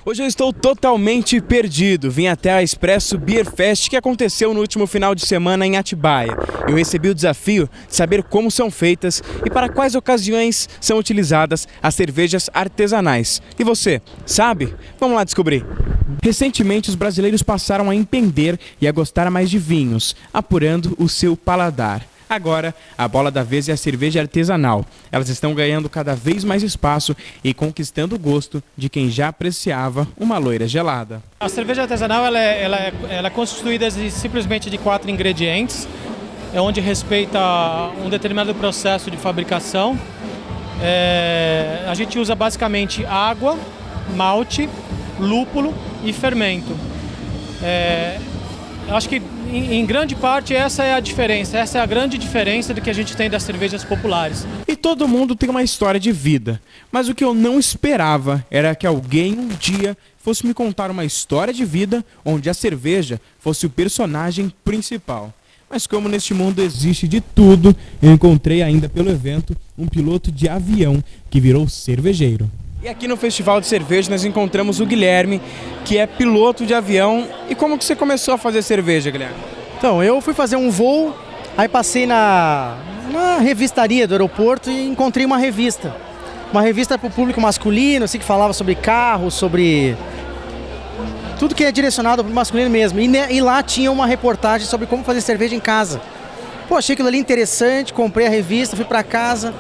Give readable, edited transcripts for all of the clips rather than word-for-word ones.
Hoje eu estou totalmente perdido. Vim até a Expresso Beer Fest que aconteceu no último final de semana em Atibaia. Eu recebi o desafio de saber como são feitas e para quais ocasiões são utilizadas as cervejas artesanais. E você, sabe? Vamos lá descobrir. Recentemente, os brasileiros passaram a entender e a gostar mais de vinhos, apurando o seu paladar. Agora, a bola da vez é a cerveja artesanal. Elas estão ganhando cada vez mais espaço e conquistando o gosto de quem já apreciava uma loira gelada. A cerveja artesanal ela é constituída simplesmente de 4 ingredientes, onde respeita um determinado processo de fabricação. A gente usa basicamente água, malte, lúpulo e fermento. Acho que em grande parte essa é a diferença, essa é a grande diferença do que a gente tem das cervejas populares. E todo mundo tem uma história de vida, mas o que eu não esperava era que alguém um dia fosse me contar uma história de vida onde a cerveja fosse o personagem principal. Mas como neste mundo existe de tudo, eu encontrei ainda pelo evento um piloto de avião que virou cervejeiro. E aqui no Festival de Cerveja nós encontramos o Guilherme, que é piloto de avião. E como que você começou a fazer cerveja, Guilherme? Então, eu fui fazer um voo, aí passei na revistaria do aeroporto e encontrei uma revista. Uma revista para o público masculino, assim, que falava sobre carro, sobre tudo que é direcionado para o masculino mesmo. E lá tinha uma reportagem sobre como fazer cerveja em casa. Pô, achei aquilo ali interessante, comprei a revista, fui para casa.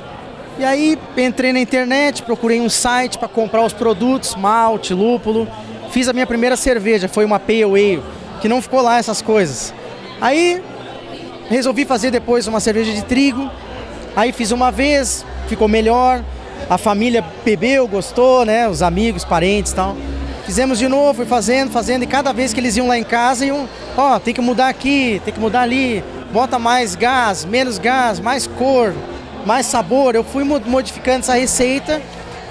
E aí entrei na internet, procurei um site para comprar os produtos, malte, lúpulo. Fiz a minha primeira cerveja, foi uma Pale Ale, que não ficou lá essas coisas. Aí resolvi fazer depois uma cerveja de trigo. Aí fiz uma vez, ficou melhor. A família bebeu, gostou, né? Os amigos, parentes e tal. Fizemos de novo, fui fazendo. E cada vez que eles iam lá em casa, iam, tem que mudar aqui, tem que mudar ali. Bota mais gás, menos gás, mais cor, mais sabor. Eu fui modificando essa receita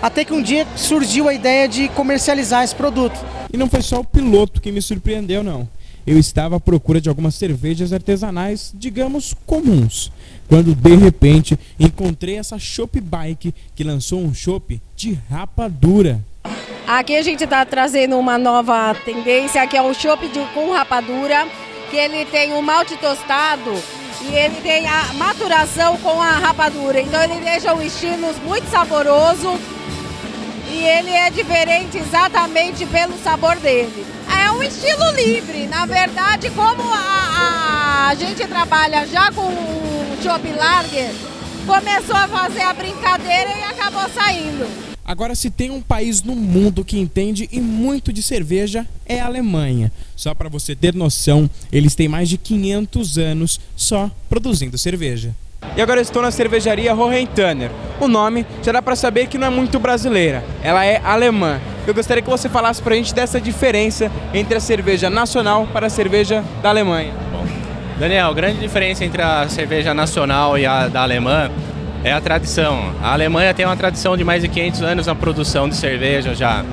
até que um dia surgiu a ideia de comercializar esse produto. E não foi só o piloto que me surpreendeu, não. Eu estava à procura de algumas cervejas artesanais, digamos, comuns, quando de repente encontrei essa Chopp Bike, que lançou um chopp de rapadura. Aqui a gente está trazendo uma nova tendência, que é o chopp com rapadura, que ele tem o malte tostado e ele tem a maturação com a rapadura. Então ele deixa um estilo muito saboroso e ele é diferente exatamente pelo sabor dele. É um estilo livre, na verdade, como a gente trabalha já com o chopp lager, começou a fazer a brincadeira e acabou saindo. Agora, se tem um país no mundo que entende e muito de cerveja, é a Alemanha. Só para você ter noção, eles têm mais de 500 anos só produzindo cerveja. E agora eu estou na cervejaria Hohenthaler. O nome já dá para saber que não é muito brasileira, ela é alemã. Eu gostaria que você falasse para a gente dessa diferença entre a cerveja nacional para a cerveja da Alemanha. Bom, Daniel, a grande diferença entre a cerveja nacional e a da alemã é a tradição. A Alemanha tem uma tradição de mais de 500 anos na produção de cerveja já.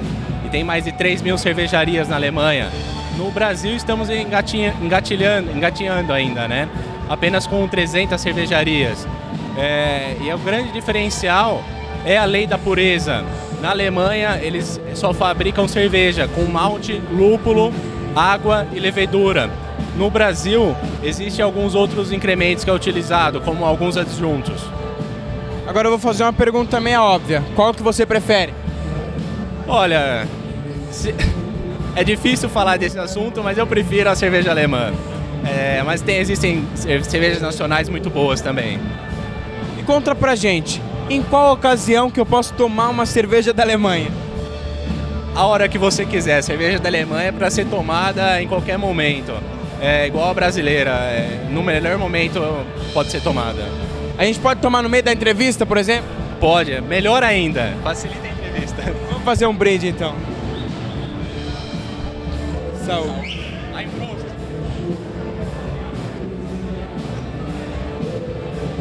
E tem mais de 3 mil cervejarias na Alemanha. No Brasil estamos engatinhando ainda, né? Apenas com 300 cervejarias. E o grande diferencial é a lei da pureza. Na Alemanha eles só fabricam cerveja com malte, lúpulo, água e levedura. No Brasil existem alguns outros incrementos que é utilizado, como alguns adjuntos. Agora eu vou fazer uma pergunta meio óbvia. Qual que você prefere? Olha, é difícil falar desse assunto, mas eu prefiro a cerveja alemã. Mas existem cervejas nacionais muito boas também. E conta pra gente, em qual ocasião que eu posso tomar uma cerveja da Alemanha? A hora que você quiser. A cerveja da Alemanha é para ser tomada em qualquer momento. É igual a brasileira, no melhor momento pode ser tomada. A gente pode tomar no meio da entrevista, por exemplo? Pode, melhor ainda, facilita a entrevista. Vamos fazer um brinde então. Saúde.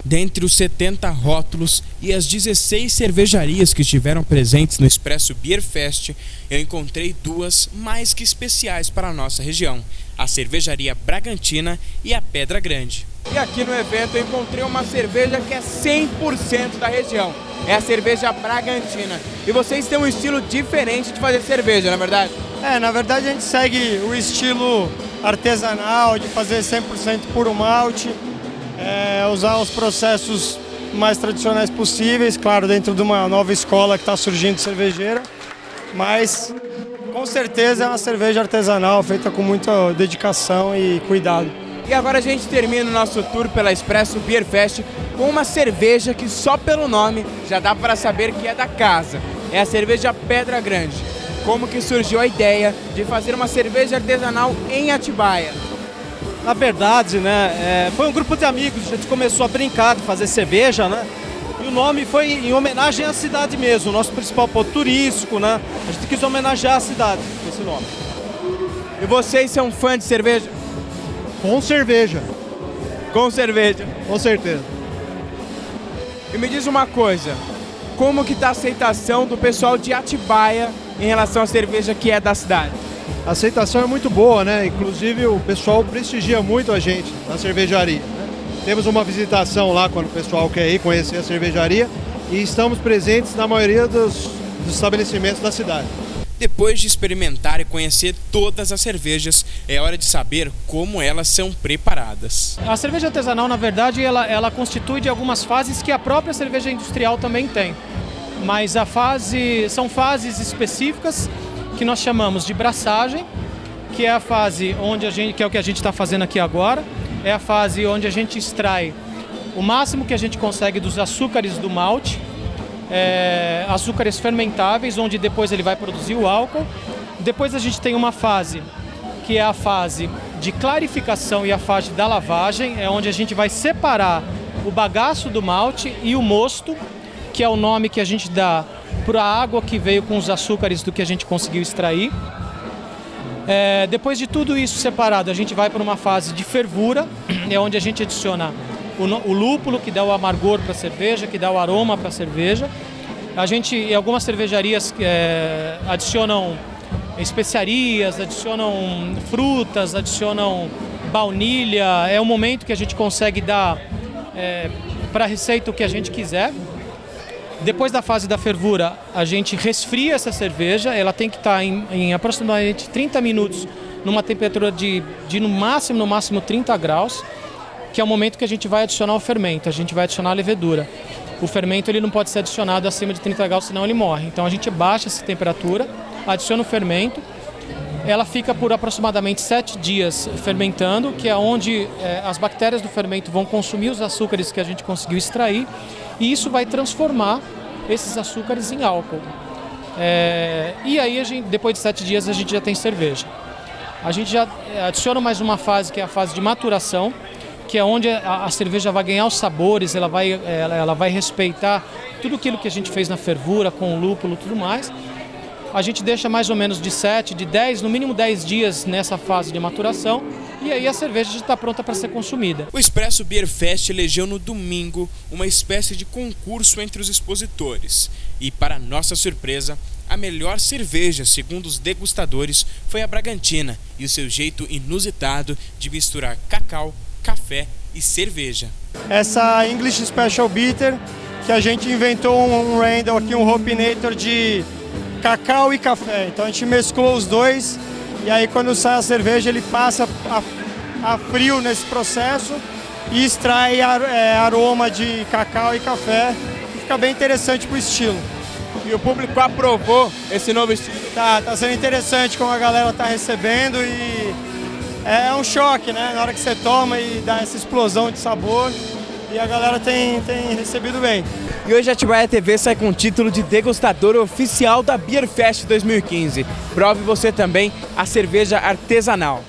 Dentre os 70 rótulos e as 16 cervejarias que estiveram presentes no Expresso Beer Fest, eu encontrei duas mais que especiais para a nossa região, a Cervejaria Bragantina e a Pedra Grande. E aqui no evento eu encontrei uma cerveja que é 100% da região, é a cerveja Bragantina. E vocês têm um estilo diferente de fazer cerveja, não é verdade? Na verdade a gente segue o estilo artesanal, de fazer 100% puro malte, usar os processos mais tradicionais possíveis, claro, dentro de uma nova escola que está surgindo cervejeira, mas com certeza é uma cerveja artesanal, feita com muita dedicação e cuidado. E agora a gente termina o nosso tour pela Expresso Beer Fest com uma cerveja que só pelo nome já dá para saber que é da casa. É a cerveja Pedra Grande. Como que surgiu a ideia de fazer uma cerveja artesanal em Atibaia? Na verdade, foi um grupo de amigos, a gente começou a brincar de fazer cerveja, E o nome foi em homenagem à cidade mesmo, o nosso principal ponto turístico, A gente quis homenagear a cidade com esse nome. E vocês são fãs de cerveja? Com cerveja. Com cerveja. Com certeza. E me diz uma coisa, como que tá a aceitação do pessoal de Atibaia em relação à cerveja que é da cidade? A aceitação é muito boa, Inclusive o pessoal prestigia muito a gente na cervejaria. Temos uma visitação lá quando o pessoal quer ir conhecer a cervejaria e estamos presentes na maioria dos estabelecimentos da cidade. Depois de experimentar e conhecer todas as cervejas, é hora de saber como elas são preparadas. A cerveja artesanal, na verdade, ela constitui de algumas fases que a própria cerveja industrial também tem. Mas são fases específicas que nós chamamos de braçagem, que é a fase que é o que a gente está fazendo aqui agora. É a fase onde a gente extrai o máximo que a gente consegue dos açúcares do malte, açúcares fermentáveis, onde depois ele vai produzir o álcool. Depois a gente tem uma fase que é a fase de clarificação e a fase da lavagem, é onde a gente vai separar o bagaço do malte e o mosto, que é o nome que a gente dá para a água que veio com os açúcares do que a gente conseguiu extrair. Depois de tudo isso separado, a gente vai para uma fase de fervura, é onde a gente adiciona o lúpulo, que dá o amargor para a cerveja, que dá o aroma para a cerveja. Em algumas cervejarias adicionam especiarias, adicionam frutas, adicionam baunilha. É o momento que a gente consegue dar para a receita o que a gente quiser. Depois da fase da fervura, a gente resfria essa cerveja. Ela tem que estar em aproximadamente 30 minutos numa temperatura de no máximo 30 graus, que é o momento que a gente vai adicionar o fermento, a gente vai adicionar a levedura. O fermento ele não pode ser adicionado acima de 30 graus, senão ele morre. Então a gente baixa essa temperatura, adiciona o fermento, ela fica por aproximadamente 7 dias fermentando, que é onde as bactérias do fermento vão consumir os açúcares que a gente conseguiu extrair, e isso vai transformar esses açúcares em álcool. E aí, depois de 7 dias, a gente já tem cerveja. A gente já adiciona mais uma fase, que é a fase de maturação, que é onde a cerveja vai ganhar os sabores, ela vai respeitar tudo aquilo que a gente fez na fervura, com o lúpulo e tudo mais. A gente deixa mais ou menos de 7, de 10, no mínimo 10 dias nessa fase de maturação, e aí a cerveja já está pronta para ser consumida. O Expresso Beer Fest elegeu no domingo uma espécie de concurso entre os expositores. E, para nossa surpresa, a melhor cerveja, segundo os degustadores, foi a Bragantina e o seu jeito inusitado de misturar cacau, café e cerveja. Essa English Special Bitter, que a gente inventou um Randall aqui, um Hopinator de cacau e café. Então a gente mesclou os dois e aí quando sai a cerveja ele passa a frio nesse processo e extrai aroma de cacau e café. E fica bem interessante pro estilo. E o público aprovou esse novo estilo? Tá sendo interessante como a galera tá recebendo e é um choque, Na hora que você toma e dá essa explosão de sabor. E a galera tem recebido bem. E hoje a Atibaia TV sai com o título de degustador oficial da Beer Fest 2015. Prove você também a cerveja artesanal.